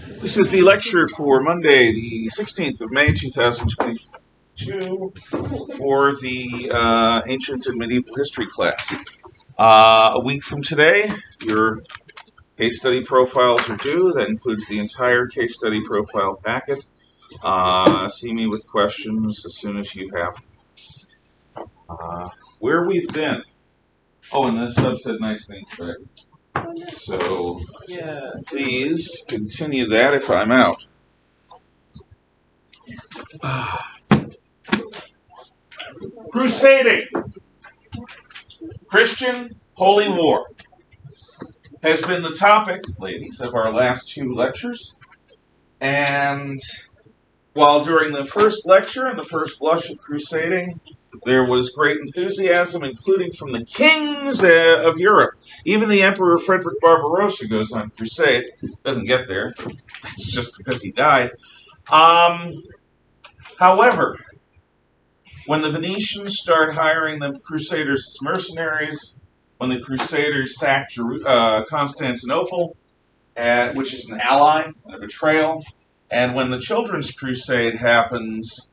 This is the lecture for Monday, the 16th of May, 2022, for the Ancient and Medieval History class. A week from today, your case study profiles are due. That includes the entire case study profile packet. See me with questions as soon as you have them. Where we've been. Oh, and the sub said nice things back. So, please continue that if I'm out. Crusading, Christian Holy War, has been the topic, ladies, of our last two lectures. And while during the first lecture and the first blush of crusading, there was great enthusiasm, including from the kings of Europe. Even the Emperor Frederick Barbarossa goes on crusade. Doesn't get there. It's just because he died. However, when the Venetians start hiring the Crusaders as mercenaries, when the Crusaders sacked Constantinople, which is an ally and a betrayal, and when the Children's Crusade happens,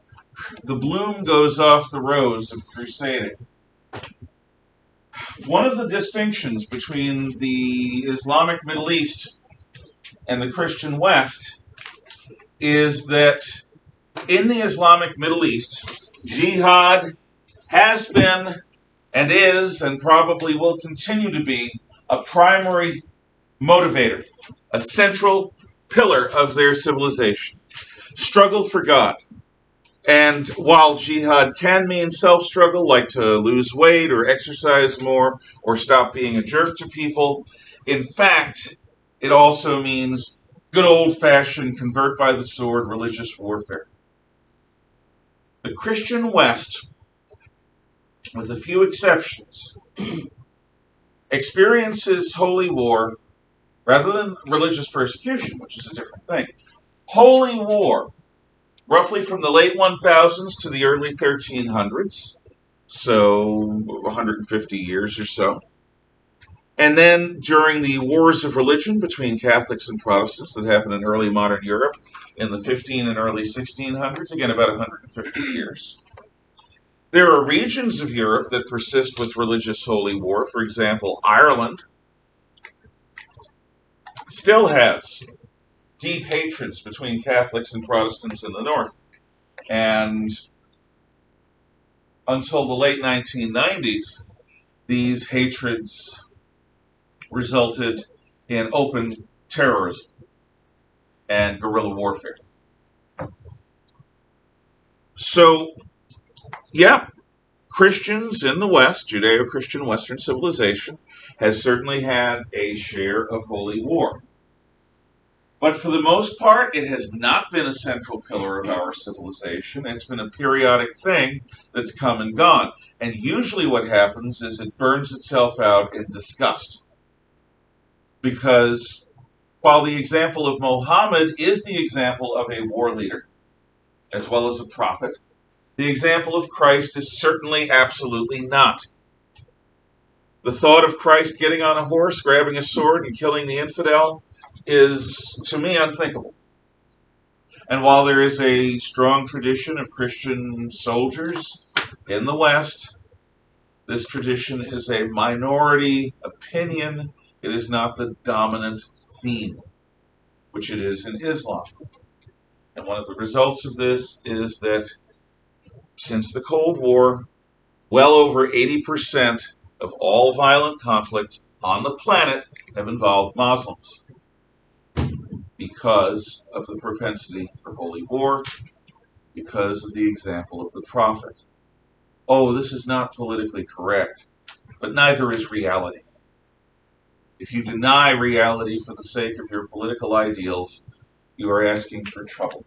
the bloom goes off the rose of crusading. One of the distinctions between the Islamic Middle East and the Christian West is that in the Islamic Middle East, jihad has been and is and probably will continue to be a primary motivator, a central pillar of their civilization. Struggle for God. And while jihad can mean self-struggle, like to lose weight or exercise more or stop being a jerk to people, in fact, it also means good old-fashioned convert by the sword religious warfare. The Christian West, with a few exceptions, experiences holy war rather than religious persecution, which is a different thing. Holy war, roughly from the late 1000s to the early 1300s, so 150 years or so. And then during the wars of religion between Catholics and Protestants that happened in early modern Europe in the 15 and early 1600s, again about 150 years. There are regions of Europe that persist with religious holy war. For example, Ireland still has deep hatreds between Catholics and Protestants in the north. And until the late 1990s, these hatreds resulted in open terrorism and guerrilla warfare. So, yeah, Christians in the West, Judeo-Christian Western civilization, has certainly had a share of holy war. But for the most part, it has not been a central pillar of our civilization. It's been a periodic thing that's come and gone. And usually what happens is it burns itself out in disgust. Because while the example of Muhammad is the example of a war leader, as well as a prophet, the example of Christ is certainly absolutely not. The thought of Christ getting on a horse, grabbing a sword, and killing the infidel is, to me, unthinkable. And while there is a strong tradition of Christian soldiers in the West, this tradition is a minority opinion. It is not the dominant theme, which it is in Islam. And one of the results of this is that since the Cold War, well over 80% of all violent conflicts on the planet have involved Muslims because of the propensity for holy war, because of the example of the prophet. Oh, this is not politically correct, but neither is reality. If you deny reality for the sake of your political ideals, you are asking for trouble.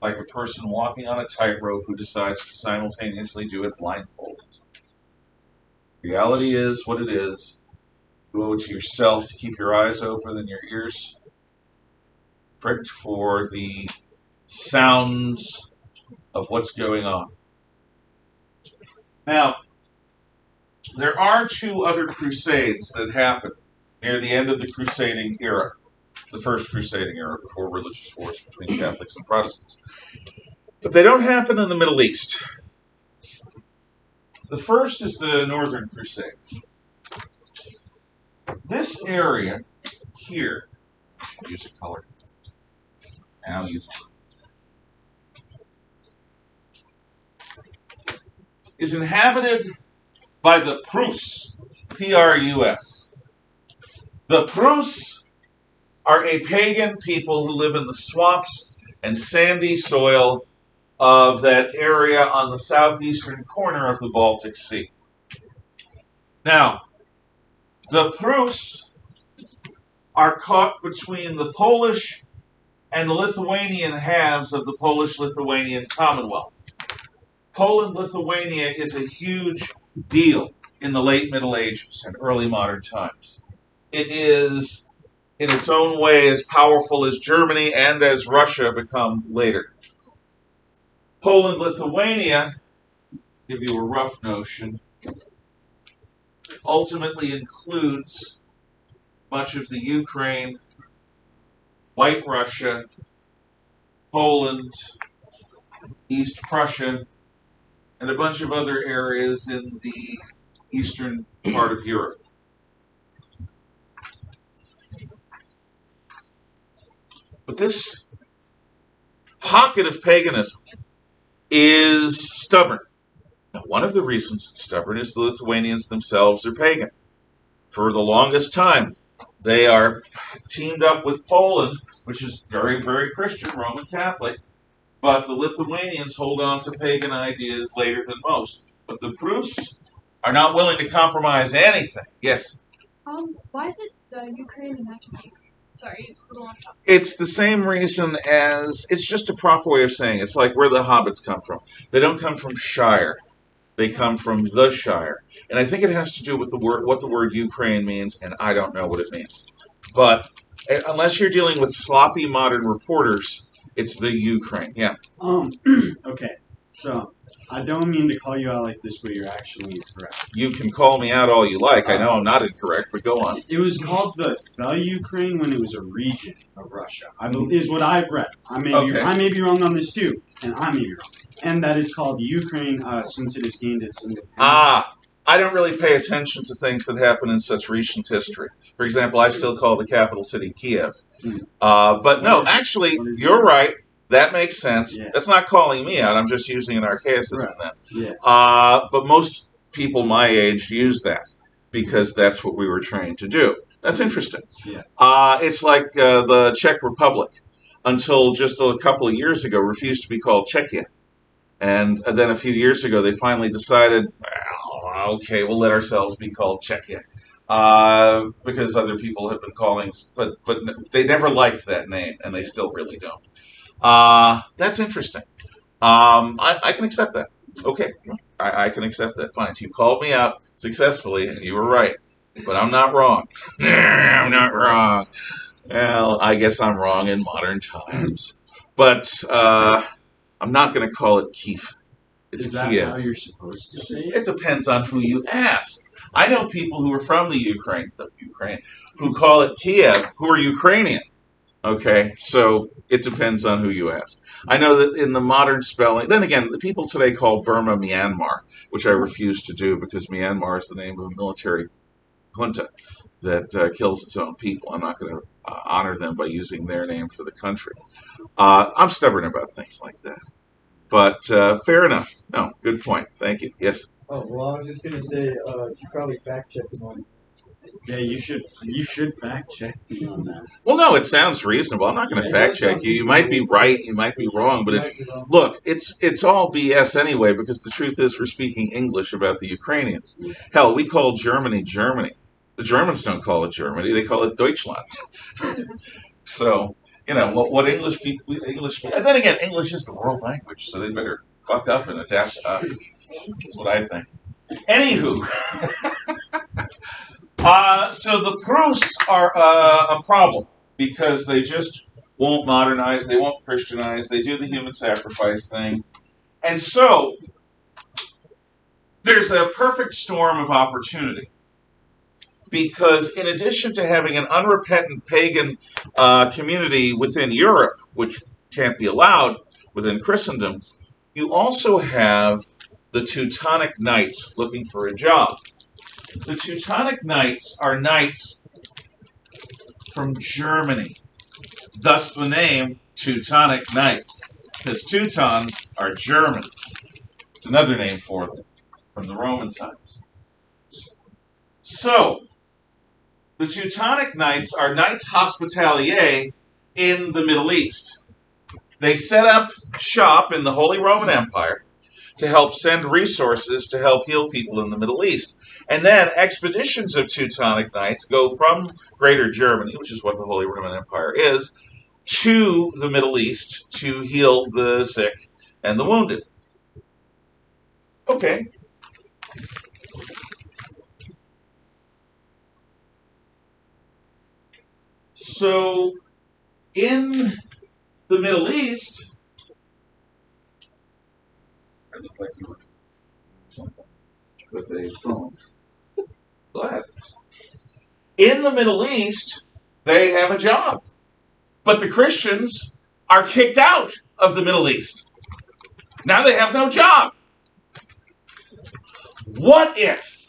Like a person walking on a tightrope who decides to simultaneously do it blindfolded. Reality is what it is. You owe it to yourself to keep your eyes open and your ears pricked for the sounds of what's going on. Now, there are two other crusades that happened near the end of the crusading era. the First Crusading era, before religious wars between Catholics and Protestants. But they don't happen in the Middle East. The first is the Northern Crusade. This area here, use a color, and I'll use it, is inhabited by the Prus, P-R-U-S. The Prus are a pagan people who live in the swamps and sandy soil of that area on the southeastern corner of the Baltic Sea. Now, the Prus are caught between the Polish and the Lithuanian halves of the Polish-Lithuanian Commonwealth. Poland-Lithuania is a huge deal in the late Middle Ages and early modern times. It is, in its own way, as powerful as Germany and as Russia become later. Poland-Lithuania, give you a rough notion, ultimately includes much of the Ukraine, White Russia, Poland, East Prussia, and a bunch of other areas in the eastern part of Europe. But this pocket of paganism is stubborn. Now, one of the reasons it's stubborn is the Lithuanians themselves are pagan. For the longest time, they are teamed up with Poland, which is very, very Christian, Roman Catholic, but the Lithuanians hold on to pagan ideas later than most. But the Prus are not willing to compromise anything. Yes? Why is it Ukraine and not just Ukraine? Sorry, it's a little off topic. It's the same reason as, it's just a proper way of saying it. It's like where the hobbits come from. They don't come from Shire. They come from the Shire. And I think it has to do with the word, what the word Ukraine means, and I don't know what it means. But unless you're dealing with sloppy modern reporters, it's the Ukraine. Yeah. Okay. So, I don't mean to call you out like this, but you're actually incorrect. You can call me out all you like. I know I'm not incorrect, but go on. It was called the Ukraine when it was a region of Russia. Is what I've read. I may be wrong on this too, and I may be wrong. And that it's called Ukraine since it has gained its independence. I don't really pay attention to things that happen in such recent history. For example, I still call the capital city Kiev. But no, actually, you're right. That makes sense. Yeah. That's not calling me out. I'm just using an archaicism then. Yeah. But most people my age use that because that's what we were trained to do. That's interesting. Yeah. It's like the Czech Republic, until just a couple of years ago, refused to be called Czechia. And then a few years ago, they finally decided, well, okay, we'll let ourselves be called Czechia. Because other people have been calling, but they never liked that name, and they still really don't. That's interesting. I can accept that. Okay, I can accept that. Fine. So you called me out successfully, and you were right. But I'm not wrong. I'm not wrong. Well, I guess I'm wrong in modern times. But I'm not going to call it Kiev. It's Is that Kiev. how you're supposed to say it? It depends on who you ask. I know people who are from the Ukraine, who call it Kiev, who are Ukrainian. Okay, so it depends on who you ask. I know that in the modern spelling, then again, the people today call Burma Myanmar, which I refuse to do because Myanmar is the name of a military junta that kills its own people. I'm not going to honor them by using their name for the country. I'm stubborn about things like that. But fair enough. No, good point. Thank you. Yes? Oh, well, I was just going to say, you should probably fact check one. Yeah, you should fact check me on that. Well, no, it sounds reasonable. I'm not going to fact check you. You might be right, you might be wrong, but it's all BS anyway, because the truth is we're speaking English about the Ukrainians. Hell, we call Germany Germany. The Germans don't call it Germany; they call it Deutschland. So, you know what English people. And then again, English is the world language, so they better buck up and adapt to us. That's what I think. Anywho. So the Prus are a problem because they just won't modernize, they won't Christianize, they do the human sacrifice thing. And so there's a perfect storm of opportunity because in addition to having an unrepentant pagan community within Europe, which can't be allowed within Christendom, you also have the Teutonic Knights looking for a job. The Teutonic Knights are knights from Germany, thus the name Teutonic Knights, because Teutons are Germans. It's another name for them from the Roman times. So, the Teutonic Knights are Knights Hospitalier in the Middle East. They set up shop in the Holy Roman Empire to help send resources to help heal people in the Middle East. And then expeditions of Teutonic Knights go from Greater Germany, which is what the Holy Roman Empire is, to the Middle East to heal the sick and the wounded. Okay. So, in the Middle East, it looks like you were something with a phone. Glad. In the Middle East, they have a job. But the Christians are kicked out of the Middle East. Now they have no job. What if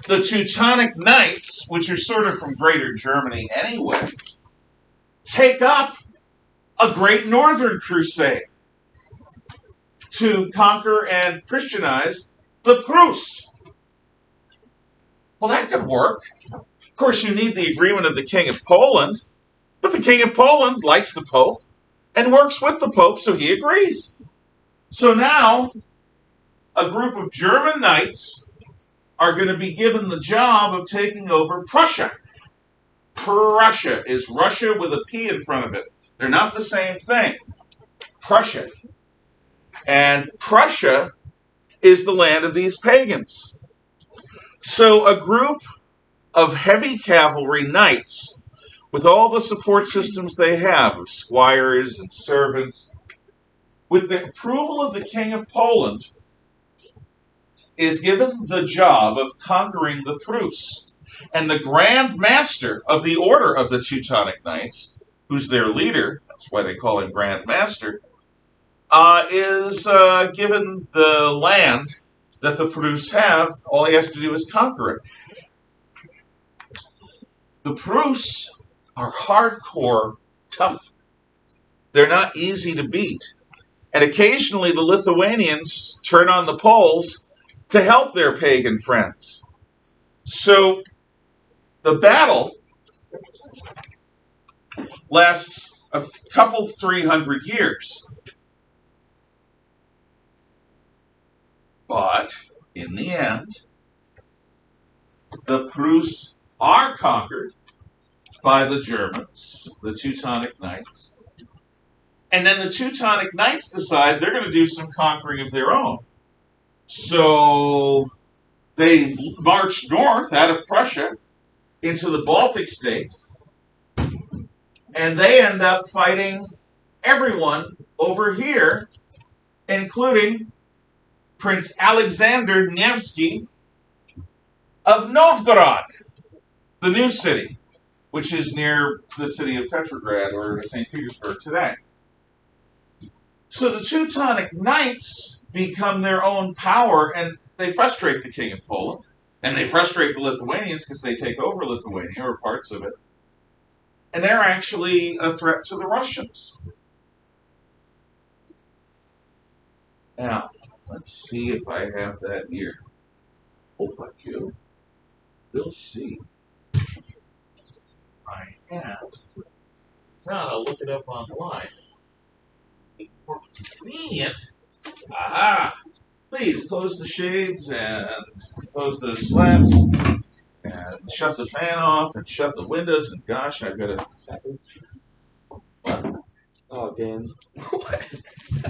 the Teutonic Knights, which are sort of from Greater Germany anyway, take up a great northern crusade to conquer and Christianize the Prus? Well, that could work. Of course, you need the agreement of the King of Poland, but the King of Poland likes the Pope and works with the Pope, so he agrees. So now, a group of German knights are going to be given the job of taking over Prussia. Prussia is Russia with a P in front of it. They're not the same thing. Prussia. And Prussia is the land of these pagans. So a group of heavy cavalry knights, with all the support systems they have, of squires and servants, with the approval of the King of Poland, is given the job of conquering the Prus. And the Grand Master of the Order of the Teutonic Knights, who's their leader, that's why they call him Grand Master, is given the land that the Prus have. All he has to do is conquer it. The Prus are hardcore tough. They're not easy to beat. And occasionally the Lithuanians turn on the Poles to help their pagan friends. So the battle lasts a couple 300 years. But in the end, the Prus are conquered by the Germans, the Teutonic Knights. And then the Teutonic Knights decide they're going to do some conquering of their own. So they march north out of Prussia into the Baltic states, and they end up fighting everyone over here, including Prince Alexander Nevsky of Novgorod, the new city, which is near the city of Petrograd or St. Petersburg today. So the Teutonic Knights become their own power, and they frustrate the King of Poland, and they frustrate the Lithuanians because they take over Lithuania or parts of it. And they're actually a threat to the Russians. Now, let's see if I have that here. Hope I do. We'll see. I have. Now I'll look it up online. More convenient. Aha! Please close the shades and close those slats and shut the fan off and shut the windows. And gosh, I've got to. What? Oh, Dan.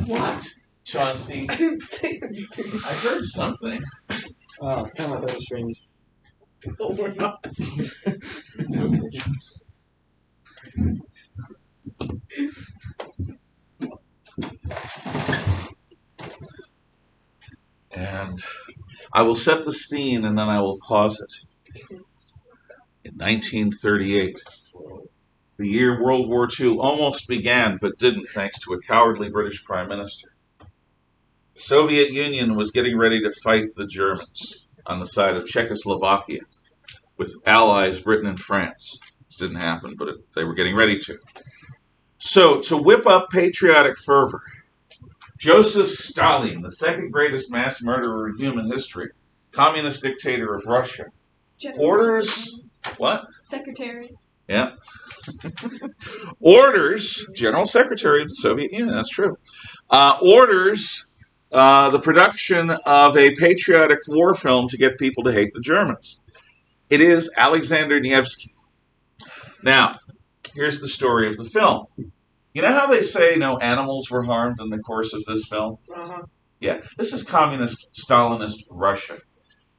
What? Chauncey? I didn't say anything. I heard something. Oh, kind of that was strange. No, we're not. And I will set the scene and then I will pause it. in 1938. The year World War II almost began, but didn't, thanks to a cowardly British Prime Minister. The Soviet Union was getting ready to fight the Germans on the side of Czechoslovakia with allies Britain and France. This didn't happen, but they were getting ready to. So, to whip up patriotic fervor, Joseph Stalin, the second greatest mass murderer in human history, communist dictator of Russia, orders... What? Secretary. Yeah. Orders, General Secretary of the Soviet Union, that's true, orders the production of a patriotic war film to get people to hate the Germans. It is Alexander Nevsky. Now, here's the story of the film. You know how they say no animals were harmed in the course of this film? Yeah, this is communist Stalinist Russia.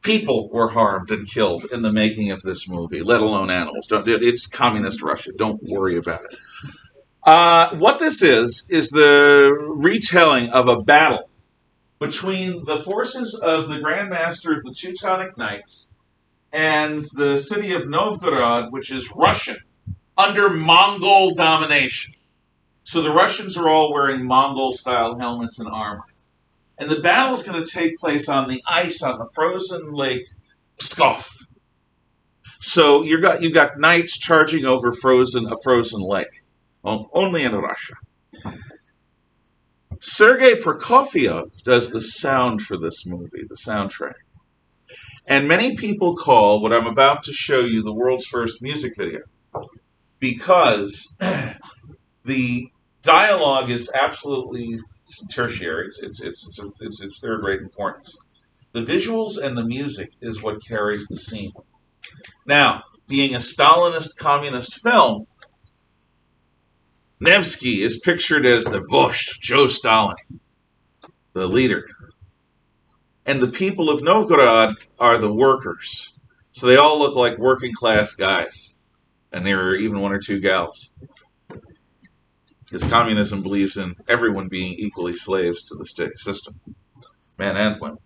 People were harmed and killed in the making of this movie, let alone animals. It's communist Russia. Don't worry about it. What this is the retelling of a battle between the forces of the Grand Master of the Teutonic Knights and the city of Novgorod, which is Russian, under Mongol domination. So the Russians are all wearing Mongol-style helmets and armor. And the battle's going to take place on the ice on the frozen lake Pskov. So you've got knights charging over a frozen lake, only in Russia. Sergei Prokofiev does the sound for this movie, the soundtrack. And many people call what I'm about to show you the world's first music video, because the dialogue is absolutely tertiary. It's third-rate importance. The visuals and the music is what carries the scene. Now, being a Stalinist communist film, Nevsky is pictured as the Vozhd, Joe Stalin, the leader. And the people of Novgorod are the workers. So they all look like working-class guys. And there are even one or two gals. Because communism believes in everyone being equally slaves to the state system, men and women.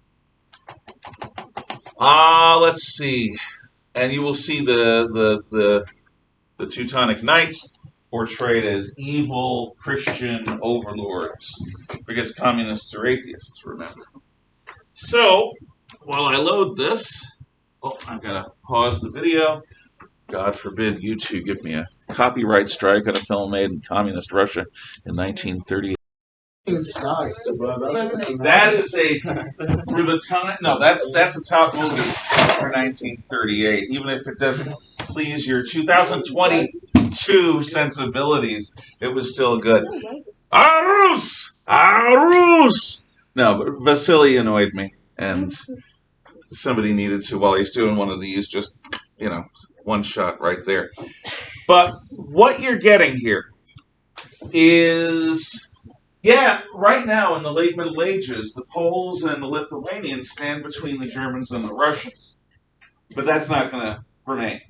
Let's see. And you will see the Teutonic Knights portrayed as evil Christian overlords, because communists are atheists, remember. So, while I load this, I've got to pause the video. God forbid YouTube give me a copyright strike on a film made in communist Russia in 1938. That is for the time. No, that's a top movie for 1938. Even if it doesn't please your 2022 sensibilities, it was still good. Arus! Arus! No, but Vasily annoyed me, and somebody needed to, while he's doing one of these, just, one shot right there. But what you're getting here is, right now in the late Middle Ages, the Poles and the Lithuanians stand between the Germans and the Russians. But that's not going to remain.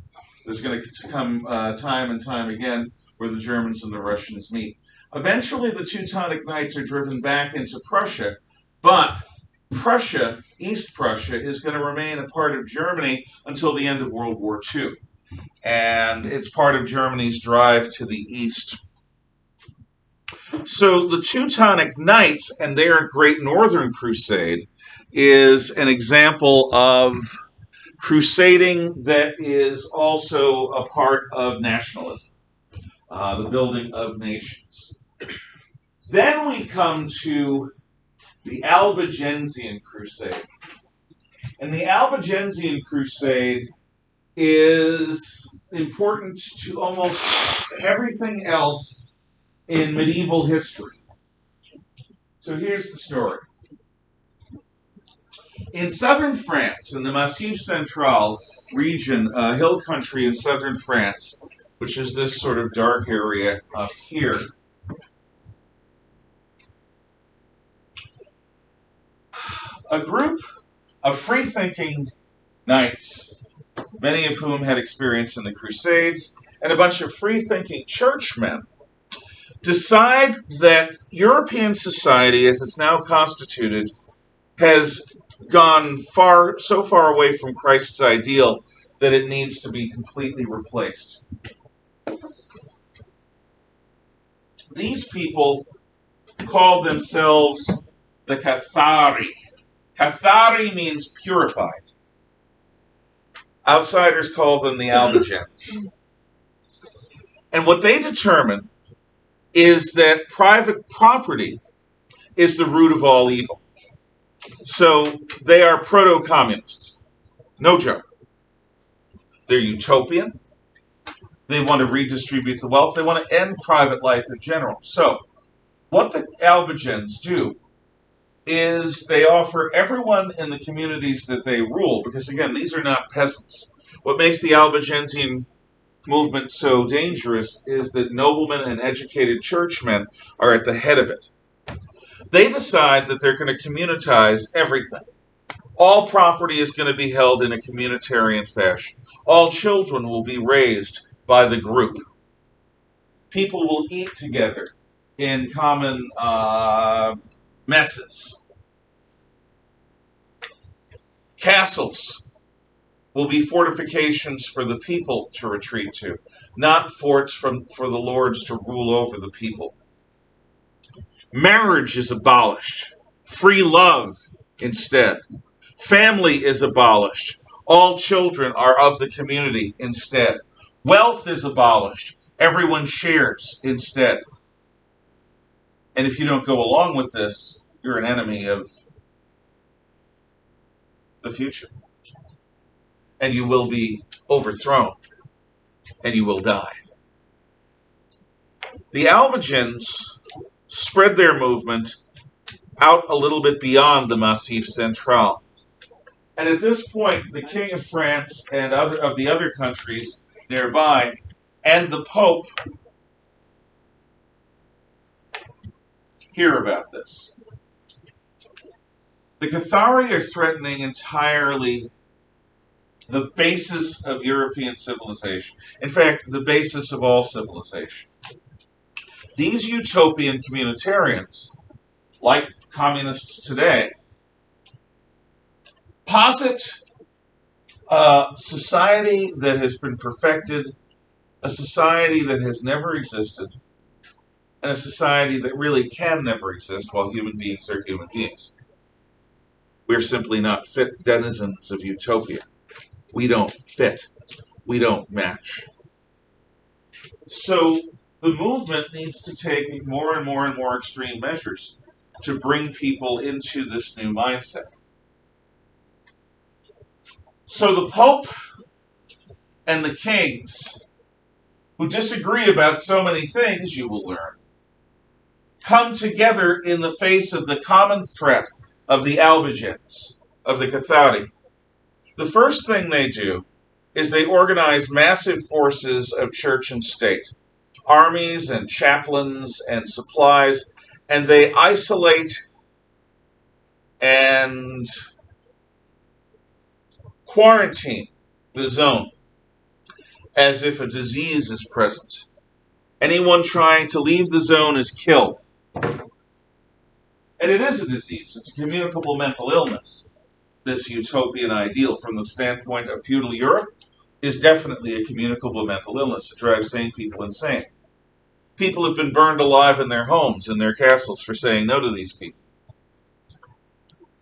There's going to come time and time again where the Germans and the Russians meet. Eventually, the Teutonic Knights are driven back into Prussia, but Prussia, East Prussia, is going to remain a part of Germany until the end of World War II. And it's part of Germany's drive to the east. So the Teutonic Knights and their Great Northern Crusade is an example of crusading that is also a part of nationalism, the building of nations. Then we come to the Albigensian Crusade. And the Albigensian Crusade is important to almost everything else in medieval history. So here's the story. In southern France, in the Massif Central region, hill country in southern France, which is this sort of dark area up here, a group of free-thinking knights, many of whom had experience in the Crusades, and a bunch of free-thinking churchmen, decide that European society, as it's now constituted, has gone so far away from Christ's ideal that it needs to be completely replaced. These people call themselves the Cathari. Cathari means purified. Outsiders call them the Albigens. And what they determine is that private property is the root of all evil. So they are proto-communists. No joke. They're utopian. They want to redistribute the wealth. They want to end private life in general. So what the Albigens do is they offer everyone in the communities that they rule, because again, these are not peasants. What makes the Albigensian movement so dangerous is that noblemen and educated churchmen are at the head of it. They decide that they're going to communitize everything. All property is going to be held in a communitarian fashion. All children will be raised by the group. People will eat together in common messes. Castles will be fortifications for the people to retreat to, not forts for the lords to rule over the people. Marriage is abolished. Free love instead. Family is abolished. All children are of the community instead. Wealth is abolished. Everyone shares instead. And if you don't go along with this, you're an enemy of the future. And you will be overthrown. And you will die. The Albigens spread their movement out a little bit beyond the Massif Central. And at this point, the King of France and of the other countries nearby and the Pope hear about this. The Cathari are threatening entirely the basis of European civilization. In fact, the basis of all civilization. These utopian communitarians, like communists today, posit a society that has been perfected, a society that has never existed, and a society that really can never exist while human beings are human beings. We're simply not fit denizens of utopia. We don't fit. We don't match. So the movement needs to take more and more and more extreme measures to bring people into this new mindset. So the Pope and the kings, who disagree about so many things, you will learn, come together in the face of the common threat of the Albigens, of the Cathari. The first thing they do is they organize massive forces of church and state, armies and chaplains and supplies, and they isolate and quarantine the zone as if a disease is present. Anyone trying to leave the zone is killed. And it is a disease. It's a communicable mental illness. This utopian ideal, from the standpoint of feudal Europe, is definitely a communicable mental illness. It drives sane people insane. People have been burned alive in their homes, in their castles, for saying no to these people.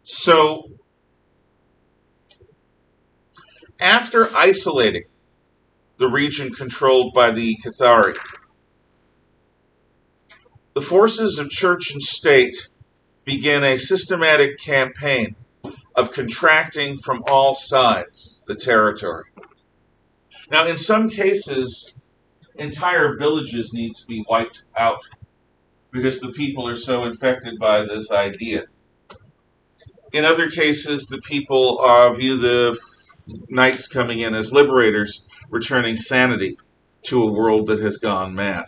So, after isolating the region controlled by the Cathari, the forces of church and state began a systematic campaign of contracting from all sides the territory. Now, in some cases, entire villages need to be wiped out because the people are so infected by this idea. In other cases, the people view the knights coming in as liberators, returning sanity to a world that has gone mad.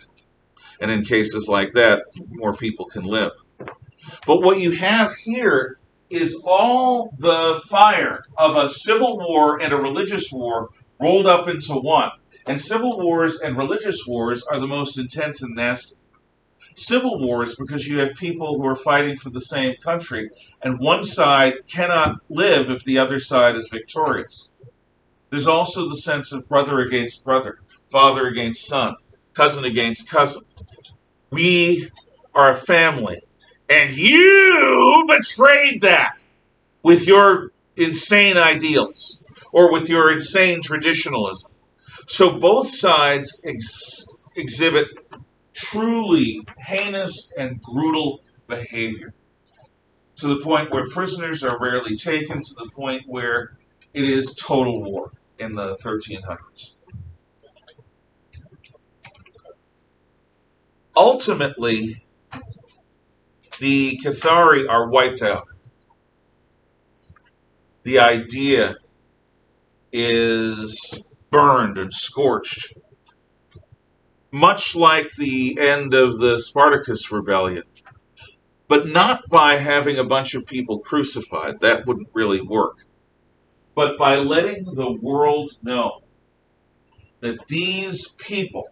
And in cases like that, more people can live. But what you have here is all the fire of a civil war and a religious war rolled up into one. And civil wars and religious wars are the most intense and nasty. Civil wars because you have people who are fighting for the same country, and one side cannot live if the other side is victorious. There's also the sense of brother against brother, father against son, cousin against cousin. We are a family, and you betrayed that with your insane ideals or with your insane traditionalism. So both sides exhibit truly heinous and brutal behavior, to the point where prisoners are rarely taken, to the point where it is total war in the 1300s. Ultimately, the Cathari are wiped out. The idea is burned and scorched, much like the end of the Spartacus rebellion, but not by having a bunch of people crucified. That wouldn't really work. But by letting the world know that these people,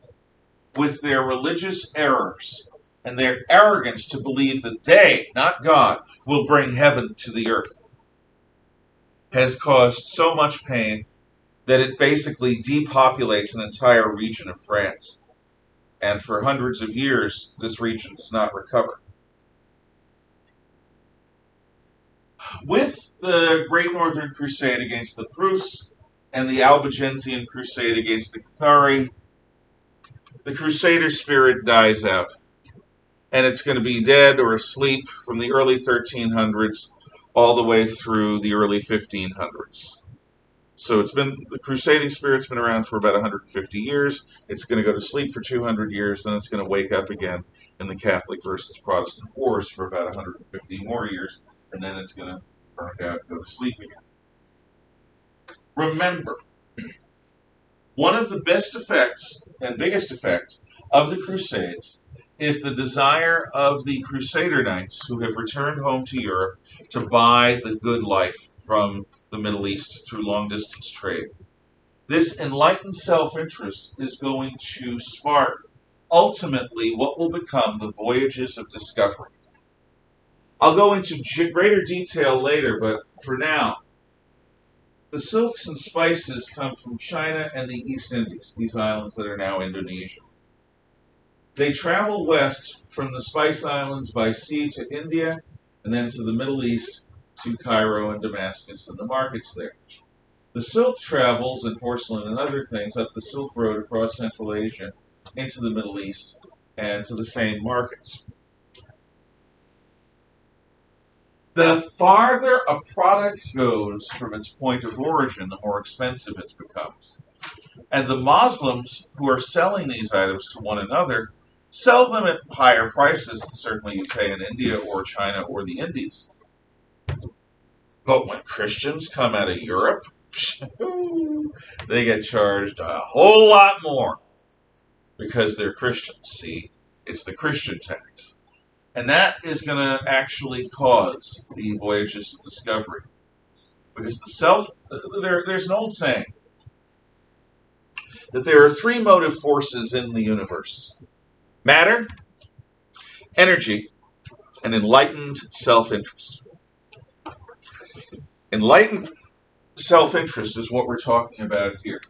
with their religious errors and their arrogance to believe that they, not God, will bring heaven to the earth, has caused so much pain that it basically depopulates an entire region of France. And for hundreds of years, this region does not recover. With the Great Northern Crusade against the Prus and the Albigensian Crusade against the Cathari, the Crusader spirit dies out. And it's going to be dead or asleep from the early 1300s all the way through the early 1500s. So the crusading spirit's been around for about 150 years. It's going to go to sleep for 200 years, then it's going to wake up again in the Catholic versus Protestant wars for about 150 more years, and then it's going to burn out and go to sleep again. Remember, one of the best effects and biggest effects of the Crusades is the desire of the Crusader Knights who have returned home to Europe to buy the good life from the Middle East through long-distance trade. This enlightened self-interest is going to spark, ultimately, what will become the voyages of discovery. I'll go into greater detail later, but for now, the silks and spices come from China and the East Indies, these islands that are now Indonesia. They travel west from the Spice Islands by sea to India, and then to the Middle East, to Cairo and Damascus and the markets there. The silk travels, and porcelain and other things, up the Silk Road across Central Asia into the Middle East and to the same markets. The farther a product goes from its point of origin, the more expensive it becomes. And the Muslims who are selling these items to one another sell them at higher prices than certainly you pay in India or China or the Indies. But when Christians come out of Europe, they get charged a whole lot more because they're Christians, see? It's the Christian tax. And that is going to actually cause the voyages of discovery. Because there's an old saying that there are three motive forces in the universe: matter, energy, and enlightened self-interest. Enlightened self-interest is what we're talking about here.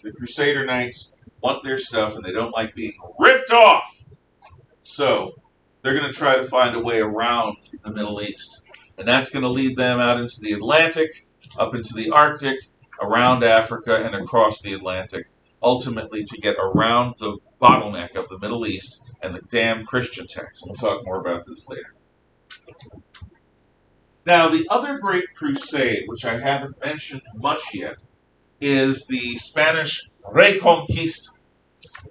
The Crusader Knights want their stuff and they don't like being ripped off. So they're going to try to find a way around the Middle East. And that's going to lead them out into the Atlantic, up into the Arctic, around Africa, and across the Atlantic, ultimately to get around the bottleneck of the Middle East and the damn Christian tax. We'll talk more about this later. Now, the other great crusade, which I haven't mentioned much yet, is the Spanish Reconquista.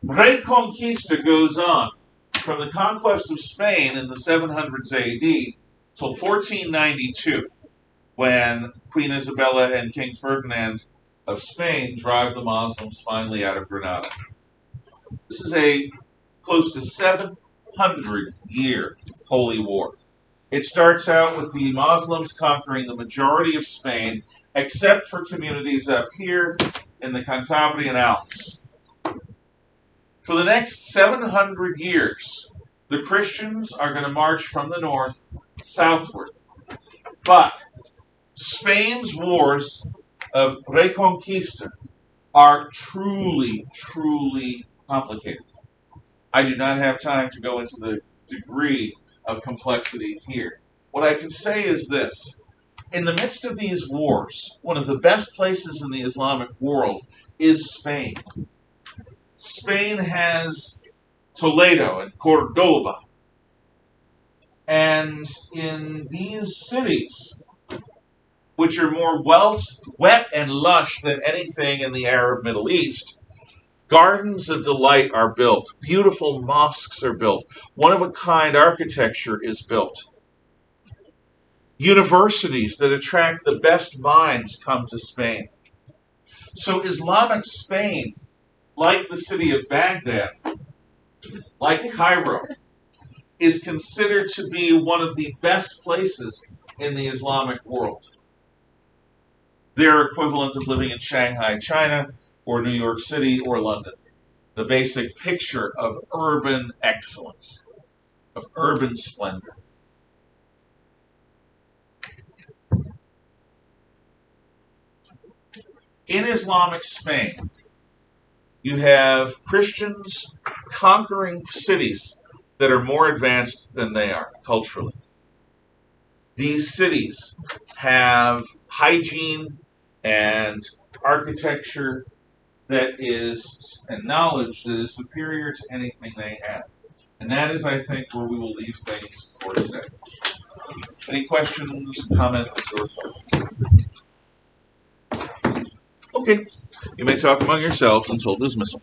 Reconquista goes on from the conquest of Spain in the 700s AD till 1492, when Queen Isabella and King Ferdinand of Spain drive the Muslims finally out of Granada. This is a close to 700-year holy war. It starts out with the Muslims conquering the majority of Spain, except for communities up here in the Cantabrian Alps. For the next 700 years, the Christians are going to march from the north southward. But Spain's wars of Reconquista are truly, truly complicated. I do not have time to go into the degree of complexity here. What I can say is this. In the midst of these wars, one of the best places in the Islamic world is Spain. Spain has Toledo and Cordoba. And in these cities, which are more wet and lush than anything in the Arab Middle East, gardens of delight are built. Beautiful mosques are built. One-of-a-kind architecture is built. Universities that attract the best minds come to Spain. So Islamic Spain, like the city of Baghdad, like Cairo, is considered to be one of the best places in the Islamic world. Their equivalent of living in Shanghai, China, or New York City, or London. The basic picture of urban excellence, of urban splendor. In Islamic Spain, you have Christians conquering cities that are more advanced than they are culturally. These cities have hygiene and architecture that is, and knowledge that is superior to anything they have. And that is, I think, where we will leave things for today. Any questions, comments, or thoughts? Okay, you may talk among yourselves until dismissal.